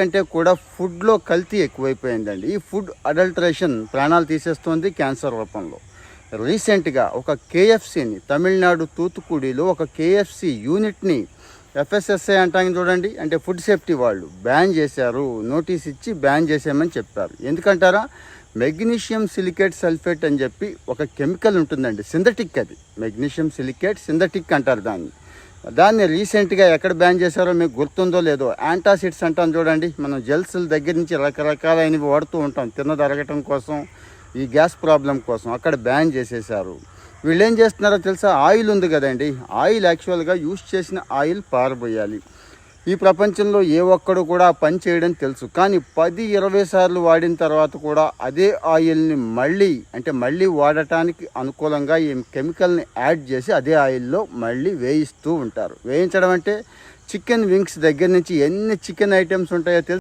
కంటే కూడా ఫుడ్లో కల్తీ ఎక్కువైపోయిందండి. ఈ ఫుడ్ అడల్టరేషన్ ప్రాణాలు తీసేస్తోంది క్యాన్సర్ రూపంలో. రీసెంట్గా ఒక కేఎఫ్సిని తమిళనాడు తూతుకుడిలో ఒక కేఎఫ్సి యూనిట్ని ఎఫ్ఎస్ఎస్ఐ అంటాం చూడండి, అంటే ఫుడ్ సేఫ్టీ వాళ్ళు బ్యాన్ చేశారు. నోటీస్ ఇచ్చి బ్యాన్ చేసామని చెప్పారు. ఎందుకంటారా, మెగ్నీషియం సిలికేట్ సల్ఫేట్ అని చెప్పి ఒక కెమికల్ ఉంటుందండి, సింథటిక్. అది మెగ్నీషియం సిలికేట్ సింథటిక్ అంటారు దాన్ని రీసెంట్గా ఎక్కడ బ్యాన్ చేశారో మీకు గుర్తుందో లేదో, యాంటాసిడ్స్ అంటాం చూడండి. మనం జెల్స్ దగ్గర నుంచి రకరకాలైనవి వాడుతూ ఉంటాం తిన్నది అరగటం కోసం, ఈ గ్యాస్ ప్రాబ్లం కోసం. అక్కడ బ్యాన్ చేసేసారు. వీళ్ళు ఏం చేస్తున్నారో తెలుసా, ఆయిల్ ఉంది కదండి, ఆయిల్ యాక్చువల్గా యూజ్ చేసిన ఆయిల్ పారబోయాలి. ఈ ప్రపంచంలో ఏ ఒక్కడు కూడా పని చేయడం తెలుసు, కానీ 10-20 సార్లు వాడిన తర్వాత కూడా అదే ఆయిల్ని మళ్ళీ వాడటానికి అనుకూలంగా ఈ కెమికల్ని యాడ్ చేసి అదే ఆయిల్లో మళ్ళీ వేయిస్తూ ఉంటారు. వేయించడం అంటే చికెన్ వింగ్స్ దగ్గర నుంచి ఎన్ని చికెన్ ఐటమ్స్ ఉంటాయో తెలుసు.